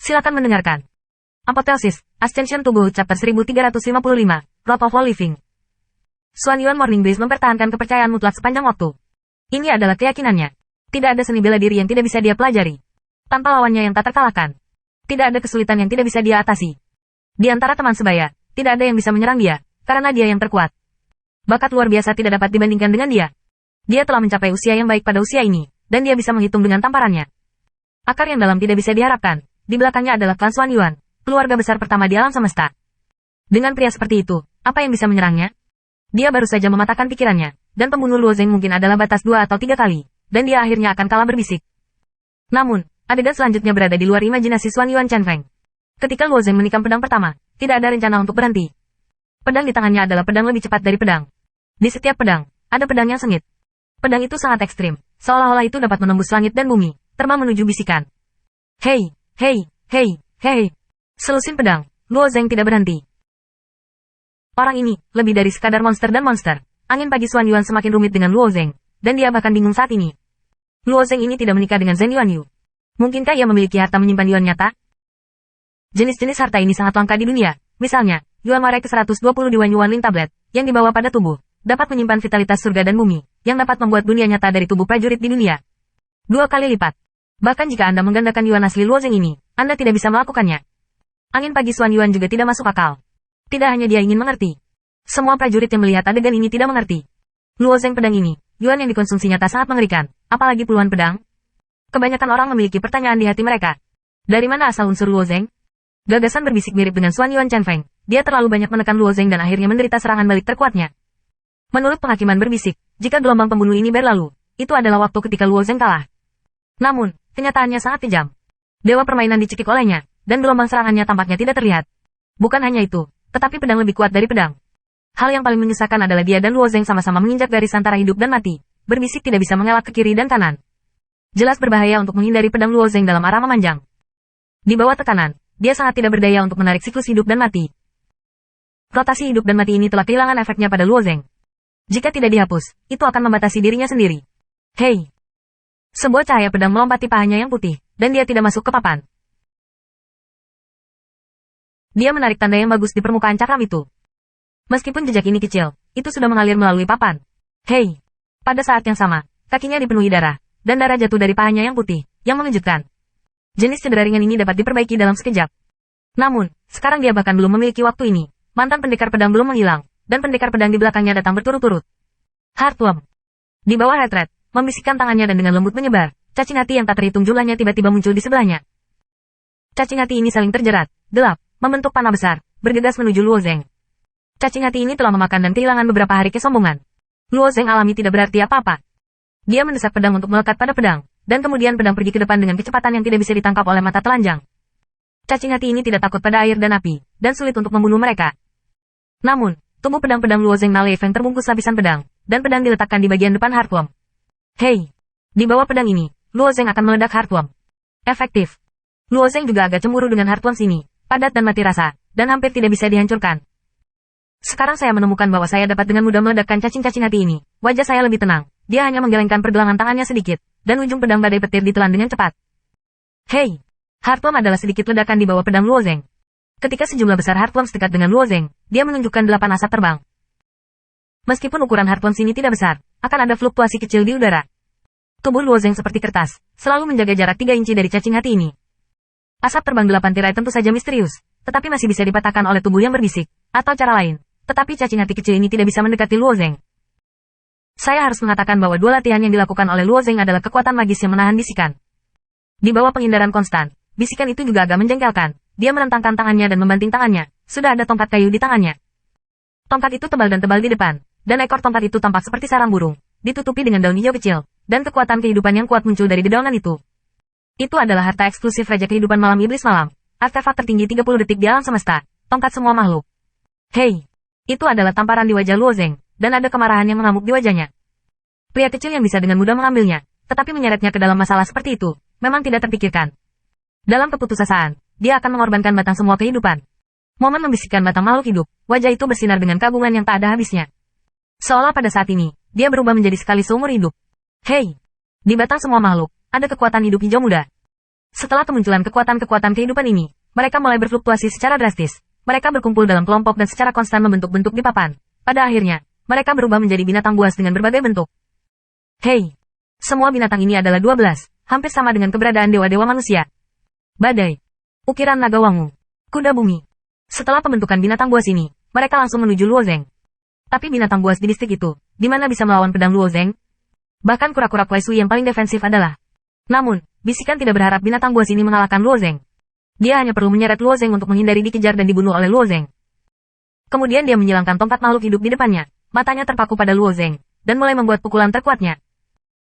Silakan mendengarkan. Apotheosis, Ascension Tubuh Chapter 1355, Road of All Living. Xuan Yuan Morning Breeze mempertahankan kepercayaan mutlak sepanjang waktu. Ini adalah keyakinannya. Tidak ada seni bela diri yang tidak bisa dia pelajari. Tanpa lawannya yang tak terkalahkan. Tidak ada kesulitan yang tidak bisa dia atasi. Di antara teman sebaya, tidak ada yang bisa menyerang dia, karena dia yang terkuat. Bakat luar biasa tidak dapat dibandingkan dengan dia. Dia telah mencapai usia yang baik pada usia ini, dan dia bisa menghitung dengan tamparannya. Akar yang dalam tidak bisa diharapkan. Di belakangnya adalah klan Xuan Yuan, keluarga besar pertama di alam semesta. Dengan pria seperti itu, apa yang bisa menyerangnya? Dia baru saja mematahkan pikirannya, dan pembunuh Luo Zeng mungkin adalah batas 2 atau 3 kali, dan dia akhirnya akan kalah berbisik. Namun, adegan selanjutnya berada di luar imajinasi Xuan Yuan Chen Feng. Ketika Luo Zeng menikam pedang pertama, tidak ada rencana untuk berhenti. Pedang di tangannya adalah pedang lebih cepat dari pedang. Di setiap pedang, ada pedang yang sengit. Pedang itu sangat ekstrim, seolah-olah itu dapat menembus langit dan bumi, terbang menuju bisikan. Hei, hei, hei, hei. Selusin pedang, Luo Zeng tidak berhenti. Orang ini, lebih dari sekadar monster dan monster. Angin pagi Xuan Yuan semakin rumit dengan Luo Zeng, dan dia bahkan bingung saat ini. Luo Zeng ini tidak menikah dengan Zhen Yuanyu. Mungkinkah ia memiliki harta menyimpan yuan nyata? Jenis-jenis harta ini sangat langka di dunia. Misalnya, Yuan Mare ke-120 Yuan Lin Tablet, yang dibawa pada tubuh, dapat menyimpan vitalitas surga dan bumi, yang dapat membuat dunia nyata dari tubuh prajurit di dunia 2 kali lipat. Bahkan jika Anda menggandakan yuan asli Luo Zeng ini, Anda tidak bisa melakukannya. Angin pagi Xuan Yuan juga tidak masuk akal. Tidak hanya dia ingin mengerti. Semua prajurit yang melihat adegan ini tidak mengerti. Luo Zeng pedang ini, yuan yang dikonsumsi nyata sangat mengerikan, apalagi puluhan pedang. Kebanyakan orang memiliki pertanyaan di hati mereka. Dari mana asal unsur Luo Zeng? Gagasan berbisik mirip dengan Xuan Yuan Chen Feng. Dia terlalu banyak menekan Luo Zeng dan akhirnya menderita serangan balik terkuatnya. Menurut penghakiman berbisik, jika gelombang pembunuh ini berlalu, itu adalah waktu ketika Luo Zeng kalah. Namun, kenyataannya sangat kejam. Dewa permainan dicekik olehnya, dan gelombang serangannya tampaknya tidak terlihat. Bukan hanya itu, tetapi pedang lebih kuat dari pedang. Hal yang paling mengesahkan adalah dia dan Luo Zeng sama-sama menginjak garis antara hidup dan mati. Berbisik tidak bisa mengelak ke kiri dan kanan. Jelas berbahaya untuk menghindari pedang Luo Zeng dalam arah memanjang. Di bawah tekanan, dia sangat tidak berdaya untuk menarik siklus hidup dan mati. Rotasi hidup dan mati ini telah kehilangan efeknya pada Luo Zeng. Jika tidak dihapus, itu akan membatasi dirinya sendiri. Hei! Sebuah cahaya pedang melompati pahanya yang putih, dan dia tidak masuk ke papan. Dia menarik tanda yang bagus di permukaan cakram itu. Meskipun jejak ini kecil, itu sudah mengalir melalui papan. Hei! Pada saat yang sama, kakinya dipenuhi darah, dan darah jatuh dari pahanya yang putih, yang mengejutkan. Jenis cedera ringan ini dapat diperbaiki dalam sekejap. Namun, sekarang dia bahkan belum memiliki waktu ini. Mantan pendekar pedang belum menghilang, dan pendekar pedang di belakangnya datang berturut-turut. Heartworm. Di bawah retret, membisikkan tangannya dan dengan lembut menyebar, cacing hati yang tak terhitung jumlahnya tiba-tiba muncul di sebelahnya. Cacing hati ini saling terjerat, gelap, membentuk panah besar, bergegas menuju Luo Zeng. Cacing hati ini telah memakan dan kehilangan beberapa hari kesombongan. Luo Zeng alami tidak berarti apa-apa. Dia mendesak pedang untuk melekat pada pedang, dan kemudian pedang pergi ke depan dengan kecepatan yang tidak bisa ditangkap oleh mata telanjang. Cacing hati ini tidak takut pada air dan api, dan sulit untuk membunuh mereka. Namun, tubuh pedang-pedang Luo Zeng Nale Feng terbungkus lapisan pedang, dan pedang diletakkan di bagian depan Heartworm. Hei! Di bawah pedang ini, Luo Zeng akan meledak Heartworm. Efektif. Luo Zeng juga agak cemburu dengan Heartworm ini, padat dan mati rasa, dan hampir tidak bisa dihancurkan. Sekarang saya menemukan bahwa saya dapat dengan mudah meledakkan cacing-cacing hati ini. Wajah saya lebih tenang. Dia hanya menggelengkan pergelangan tangannya sedikit, dan ujung pedang badai petir ditelan dengan cepat. Hei! Heartworm adalah sedikit ledakan di bawah pedang Luo Zeng. Ketika sejumlah besar Heartworm dekat dengan Luo Zeng, dia menunjukkan 8 asap terbang. Meskipun ukuran Heartworm ini tidak besar, akan ada fluktuasi kecil di udara. Tubuh Luo Zeng seperti kertas, selalu menjaga jarak 3 inci dari cacing hati ini. Asap terbang 8 tirai tentu saja misterius, tetapi masih bisa dipatahkan oleh tubuh yang berbisik, atau cara lain. Tetapi cacing hati kecil ini tidak bisa mendekati Luo Zeng. Saya harus mengatakan bahwa 2 latihan yang dilakukan oleh Luo Zeng adalah kekuatan magis yang menahan bisikan. Di bawah penghindaran konstan, bisikan itu juga agak menjengkelkan. Dia merentangkan tangannya dan membanting tangannya. Sudah ada tongkat kayu di tangannya. Tongkat itu tebal dan tebal di depan, dan ekor tongkat itu tampak seperti sarang burung, ditutupi dengan daun hijau kecil, dan kekuatan kehidupan yang kuat muncul dari dedaunan itu. Itu adalah harta eksklusif Raja Kehidupan Malam Iblis Malam, artefak tertinggi 30 detik di alam semesta, tongkat semua makhluk. Hei! Itu adalah tamparan di wajah Luo Zeng, dan ada kemarahan yang mengamuk di wajahnya. Pria kecil yang bisa dengan mudah mengambilnya, tetapi menyeretnya ke dalam masalah seperti itu, memang tidak terpikirkan. Dalam keputusasaan, dia akan mengorbankan batang semua kehidupan. Momen membisikkan batang makhluk hidup, wajah itu bersinar dengan keagungan yang tak ada habisnya. Seolah pada saat ini, dia berubah menjadi sekali seumur hidup. Hei! Di batang semua makhluk, ada kekuatan hidup hijau muda. Setelah kemunculan kekuatan-kekuatan kehidupan ini, mereka mulai berfluktuasi secara drastis. Mereka berkumpul dalam kelompok dan secara konstan membentuk bentuk di papan. Pada akhirnya, mereka berubah menjadi binatang buas dengan berbagai bentuk. Hei! Semua binatang ini adalah 12, hampir sama dengan keberadaan dewa-dewa manusia. Badai. Ukiran naga wangu. Kuda bumi. Setelah pembentukan binatang buas ini, mereka langsung menuju Luozeng. Tapi binatang buas di distrik itu, di mana bisa melawan pedang Luozeng? Bahkan kura-kura Kuai yang paling defensif adalah. Namun, bisikan tidak berharap binatang buas ini mengalahkan Luozeng. Dia hanya perlu menyeret Luozeng untuk menghindari dikejar dan dibunuh oleh Luozeng. Kemudian dia menyilangkan tongkat makhluk hidup di depannya, matanya terpaku pada Luozeng, dan mulai membuat pukulan terkuatnya.